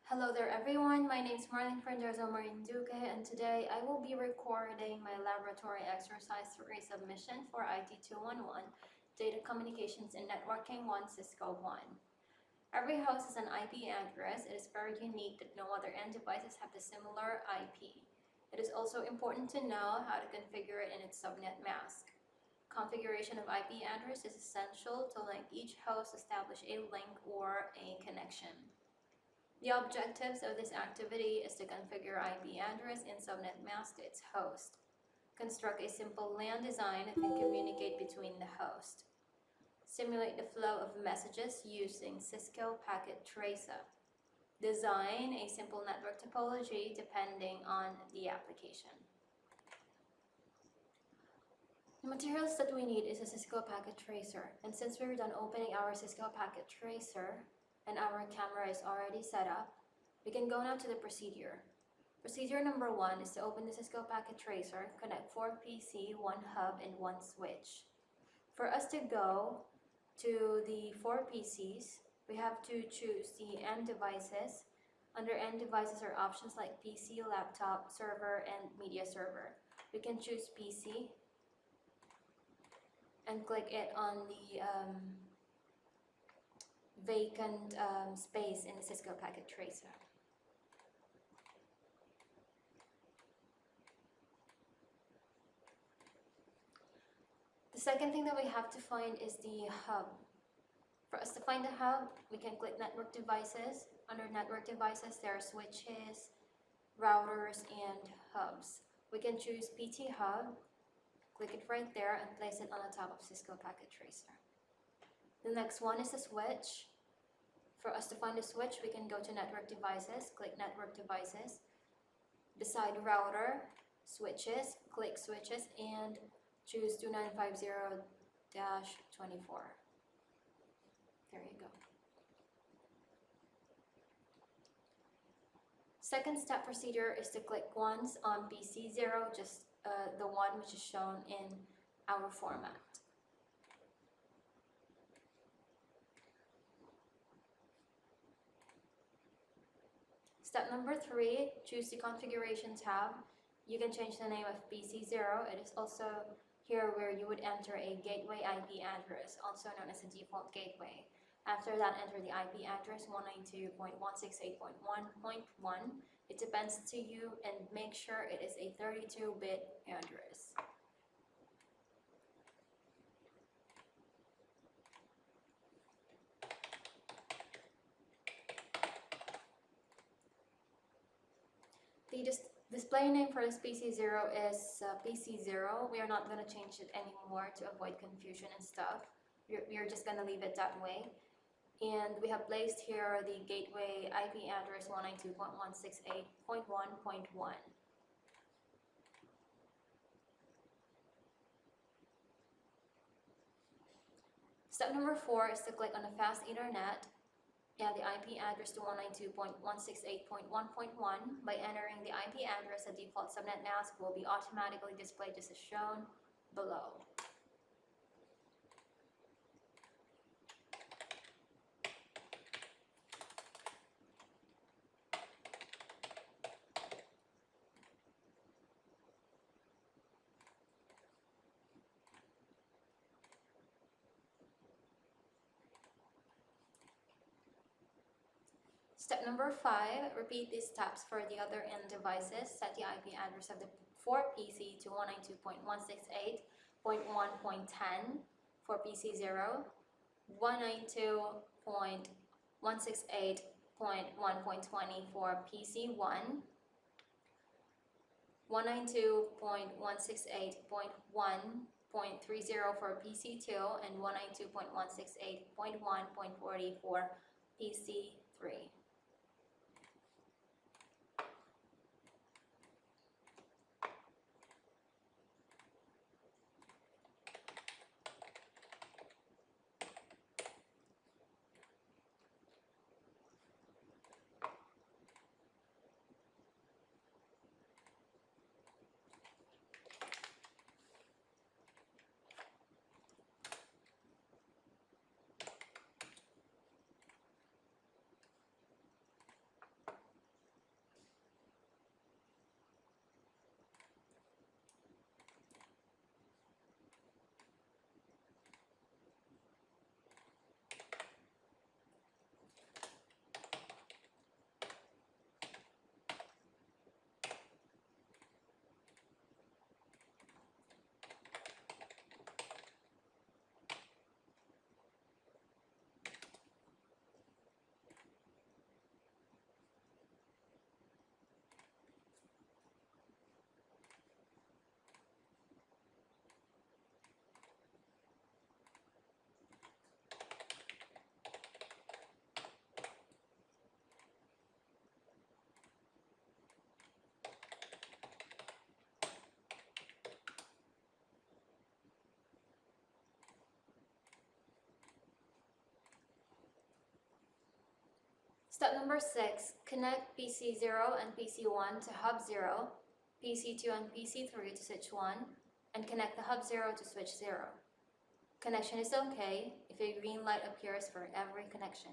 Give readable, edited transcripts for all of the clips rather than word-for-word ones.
Hello there everyone, my name is Marinduque, and today I will be recording my laboratory exercise 3 submission for IT 211, Data Communications and Networking 1, CISCO 1. Every host has an IP address. It is very unique that no other end devices have the similar IP. It is also important to know how to configure it in its subnet mask. Configuration of IP address is essential to let each host establish a link or a connection. The objectives of this activity is to configure IP address in subnet mask to its host. Construct a simple LAN design that can communicate between the host. Simulate the flow of messages using CISCO packet tracer. Design a simple network topology depending on the application. The materials that we need is a CISCO packet tracer, and since we're done opening our CISCO packet tracer, and our camera is already set up, we can go now to the procedure. Procedure number 1 is to open the CISCO packet tracer, connect 4 PC, 1 hub, and 1 switch. For us to go to the 4 PCs, we have to choose the end devices. Under end devices are options like PC, laptop, server, and media server. We can choose PC and click it on the vacant space in the CISCO packet tracer. The second thing that we have to find is the hub. For us to find the hub, we can click network devices. Under network devices, there are switches, routers, and hubs. We can choose PT hub, click it right there, and place it on the top of CISCO packet tracer. The next one is the switch. For us to find the switch, we can go to network devices, click network devices. Beside router, switches, click switches, and choose 2950-24. There you go. Second step procedure is to click once on PC0, just the one which is shown in our format. Step number 3, choose the configuration tab. You can change the name of PC0. It is also here where you would enter a gateway IP address, also known as a default gateway. After that, enter the IP address 192.168.1.1. It depends to you, and make sure it is a 32-bit address. The display name for this PC0 is PC0. We are not going to change it anymore to avoid confusion and stuff. We are just going to leave it that way. And we have placed here the gateway IP address 192.168.1.1. Step number 4 is to click on the fast Ethernet and the IP address to 192.168.1.1. By entering the IP address, the default subnet mask will be automatically displayed just as shown below. Step number 5, repeat these steps for the other end devices. Set the IP address of the 4 PC to 192.168.1.10 for PC0, 192.168.1.20 for PC1, 192.168.1.30 for PC2, and 192.168.1.40 for PC3. Step number 6, connect PC0 and PC1 to hub 0, PC2 and PC3 to switch 1, and connect the hub 0 to switch 0. Connection is okay if a green light appears for every connection.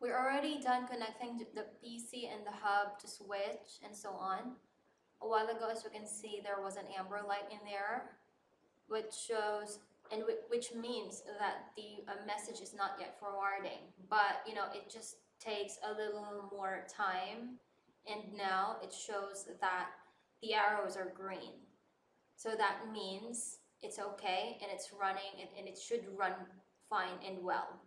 We're already done connecting the PC and the hub to switch and so on. A while ago, as you can see, there was an amber light in there, which shows and which means that the message is not yet forwarding. But it just takes a little more time, and now it shows that the arrows are green. So that means it's okay and it's running and it should run fine and well.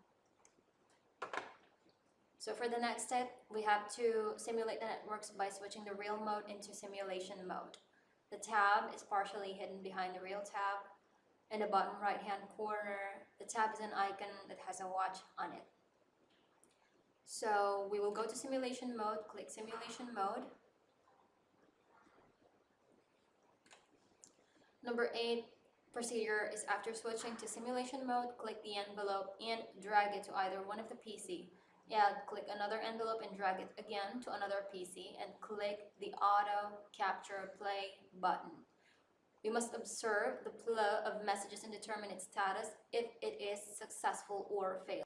So for the next step, we have to simulate the networks by switching the real mode into simulation mode. The tab is partially hidden behind the real tab. In the bottom right hand corner, the tab is an icon that has a watch on it. So we will go to simulation mode, click simulation mode. Number 8 procedure is after switching to simulation mode, click the envelope and drag it to either one of the PC. Click another envelope and drag it again to another PC and click the auto capture play button. We must observe the flow of messages and determine its status if it is successful or failed.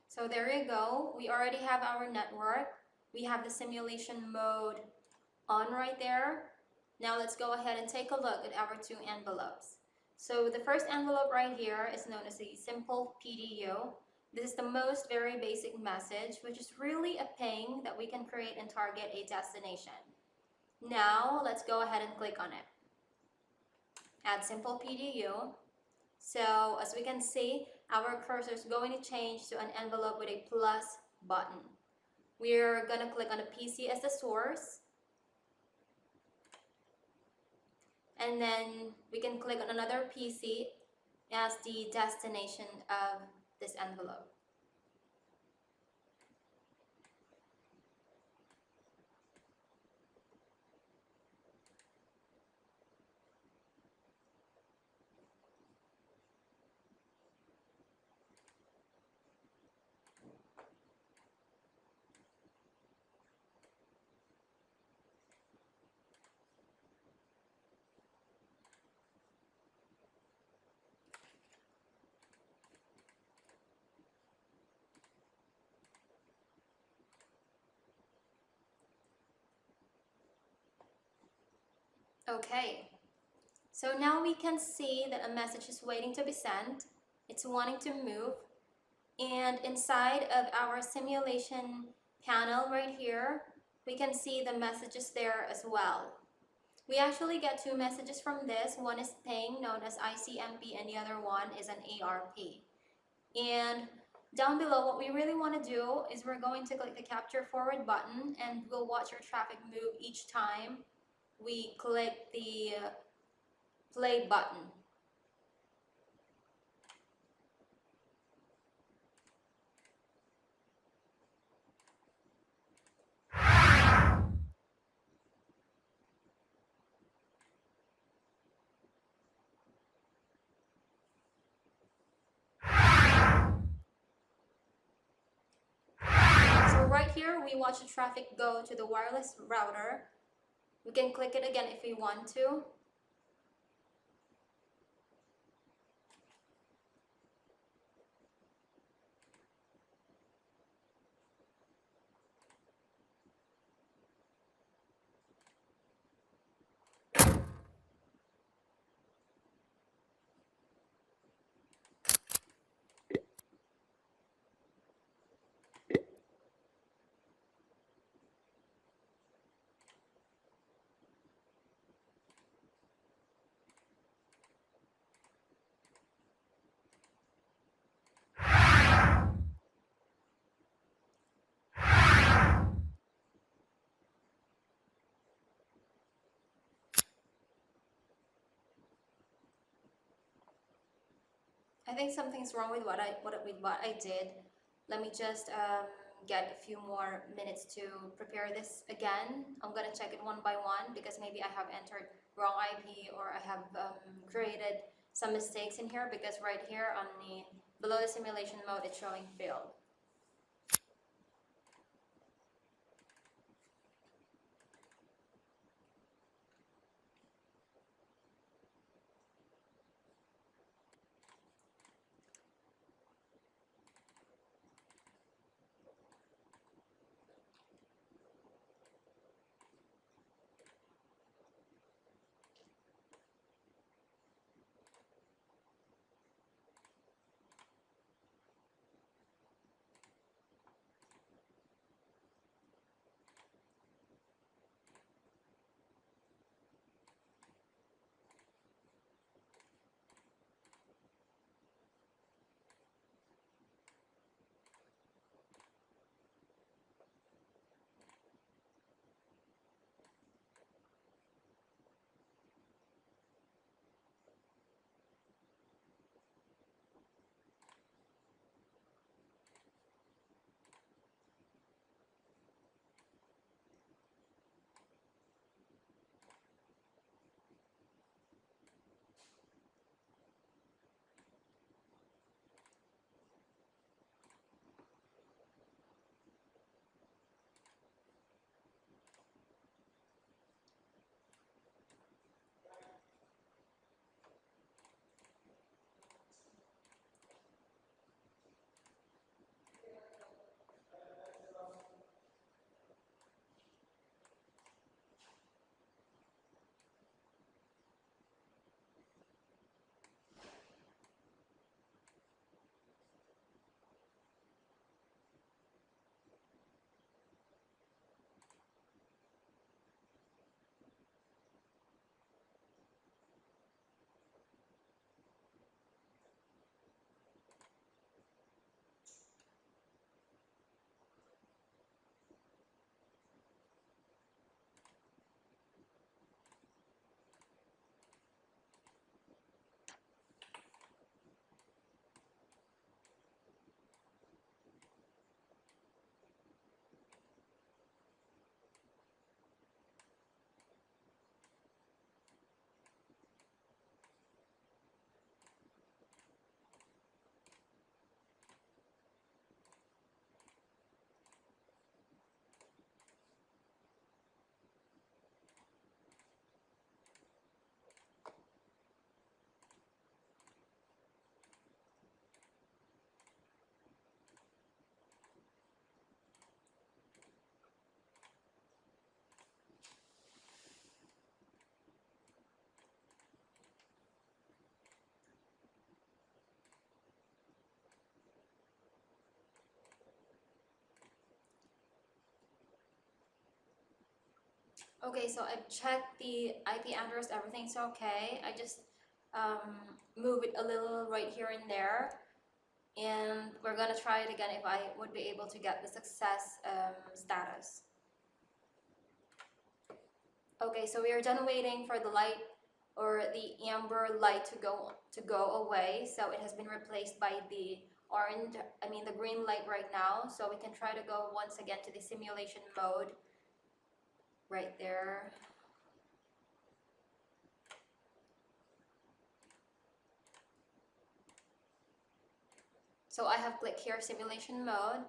So there you go. We already have our network. We have the simulation mode on right there. Now let's go ahead and take a look at our two envelopes. So the first envelope right here is known as the simple PDU. This is the most very basic message, which is really a ping that we can create and target a destination. Now let's go ahead and click on it. Add simple PDU. So as we can see, our cursor is going to change to an envelope with a plus button. We're going to click on the PC as the source. And then we can click on another PC as the destination of this envelope. Okay, so now we can see that a message is waiting to be sent. It's wanting to move. And inside of our simulation panel right here, we can see the messages there as well. We actually get two messages from this. One is ping, known as ICMP, and the other one is an ARP. And down below, what we really want to do is we're going to click the capture forward button, and we'll watch our traffic move each time we click the play button. So right here, we watch the traffic go to the wireless router. We can click it again if we want to. I think something's wrong with what I did. Let me just get a few more minutes to prepare this again. I'm gonna check it one by one because maybe I have entered wrong IP or I have created some mistakes in here, because right here on the below the simulation mode it's showing failed. Okay, so I've checked the IP address, everything's okay. I just move it a little right here and there, and we're gonna try it again if I would be able to get the success status. Okay, so we are done waiting for the light or the amber light to go away. So it has been replaced by the the green light right now. So we can try to go once again to the simulation mode right there. So I have clicked here simulation mode,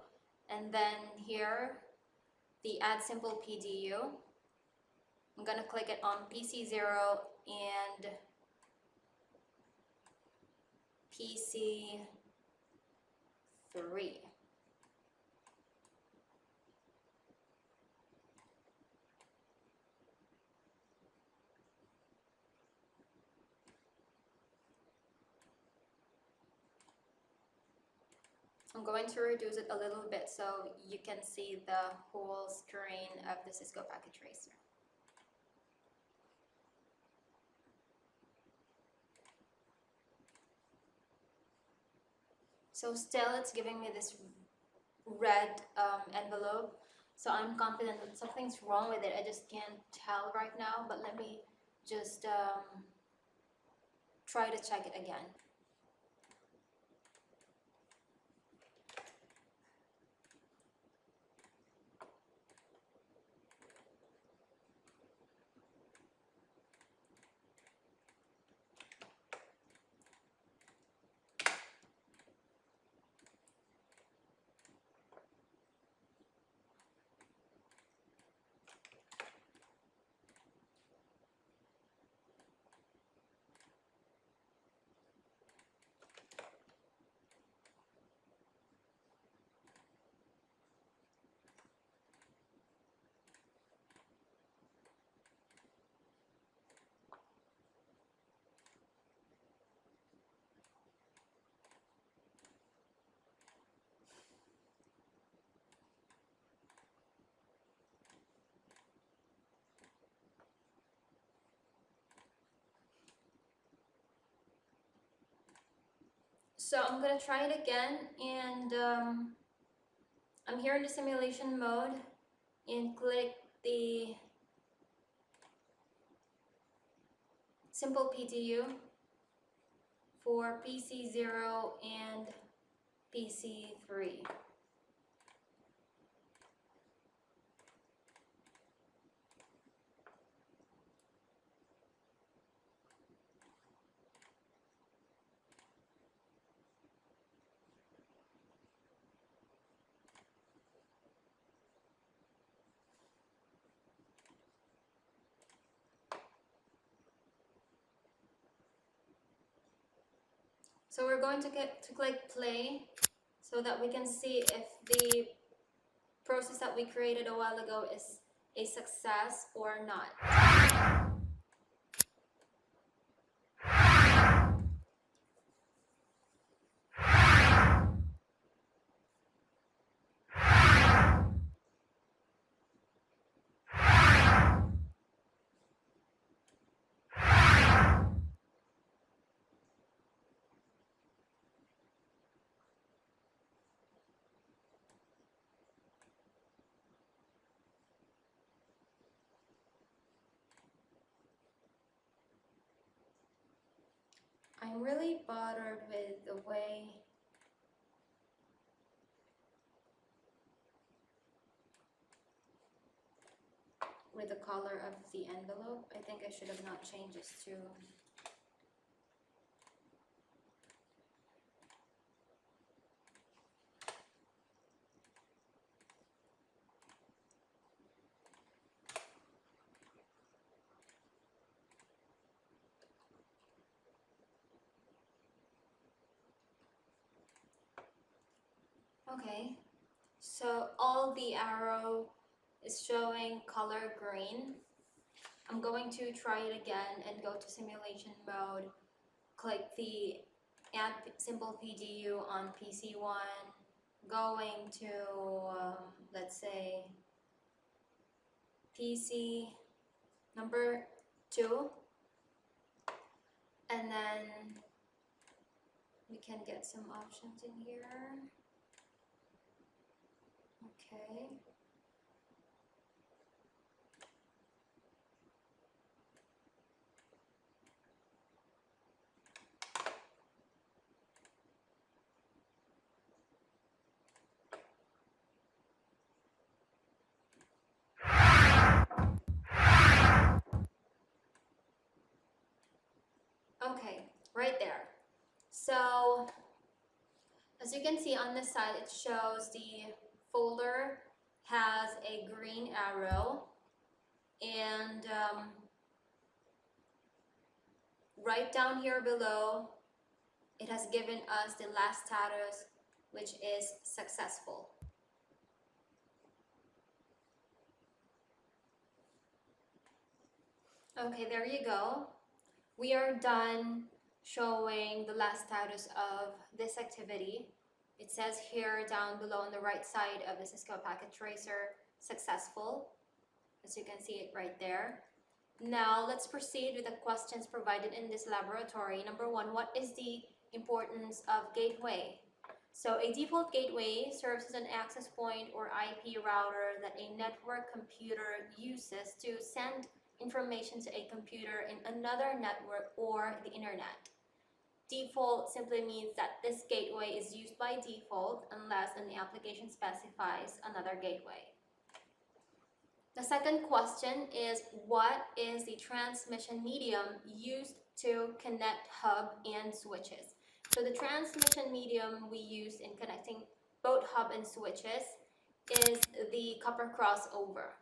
and then here the add simple PDU. I'm gonna click it on PC0 and PC3. I'm going to reduce it a little bit so you can see the whole screen of the CISCO packet tracer. So still it's giving me this red envelope, so I'm confident that something's wrong with it. I just can't tell right now, but let me just try to check it again. So I'm gonna try it again, and I'm here in the simulation mode and click the simple PDU for PC0 and PC3. So we're going to click play so that we can see if the process that we created a while ago is a success or not. I'm really bothered with the way with the color of the envelope. I think I should have not changed this to okay. So all the arrow is showing color green. I'm going to try it again and go to simulation mode. Click the add simple PDU on PC1, going to let's say PC3, number 2, and then we can get some options in here. Okay. Okay, right there. So as you can see on this side, it shows the folder has a green arrow, and right down here below, it has given us the last status, which is successful. Okay, there you go. We are done showing the last status of this activity. It says here down below on the right side of the CISCO packet tracer, successful. As you can see it right there. Now let's proceed with the questions provided in this laboratory. Number 1, what is the importance of gateway? So a default gateway serves as an access point or IP router that a network computer uses to send information to a computer in another network or the internet. Default simply means that this gateway is used by default unless an application specifies another gateway. The second question is, what is the transmission medium used to connect hub and switches? So the transmission medium we use in connecting both hub and switches is the copper crossover.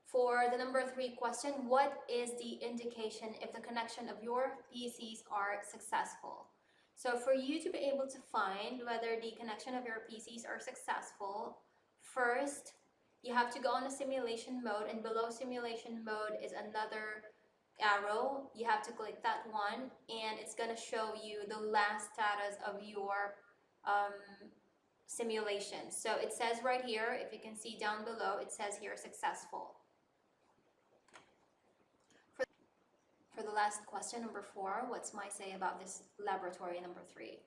For the number 3 question, what is the indication if the connection of your PCs are successful? So for you to be able to find whether the connection of your PCs are successful, first, you have to go on a simulation mode, and below simulation mode is another arrow. You have to click that one, and it's going to show you the last status of your simulation. So it says right here, if you can see down below, it says here successful. For the last question, number 4, what's my say about this laboratory number 3?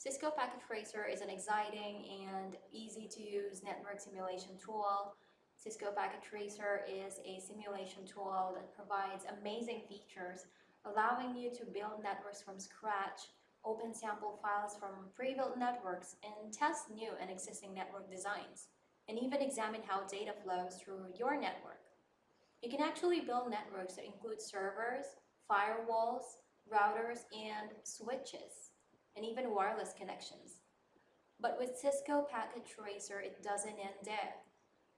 CISCO Packet Tracer is an exciting and easy-to-use network simulation tool. CISCO Packet Tracer is a simulation tool that provides amazing features, allowing you to build networks from scratch, open sample files from pre-built networks, and test new and existing network designs, and even examine how data flows through your network. You can actually build networks that include servers, firewalls, routers, and switches, and even wireless connections. But with CISCO Packet Tracer, it doesn't end there.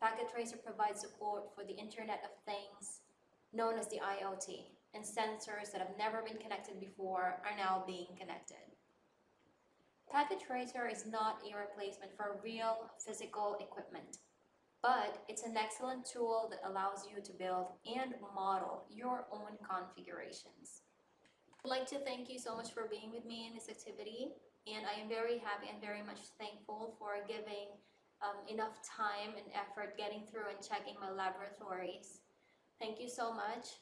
Packet Tracer provides support for the Internet of Things, known as the IoT, and sensors that have never been connected before are now being connected. Packet Tracer is not a replacement for real physical equipment, but it's an excellent tool that allows you to build and model your own configurations. I'd like to thank you so much for being with me in this activity, and I am very happy and very much thankful for giving enough time and effort getting through and checking my laboratories. Thank you so much,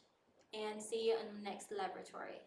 and see you in the next laboratory.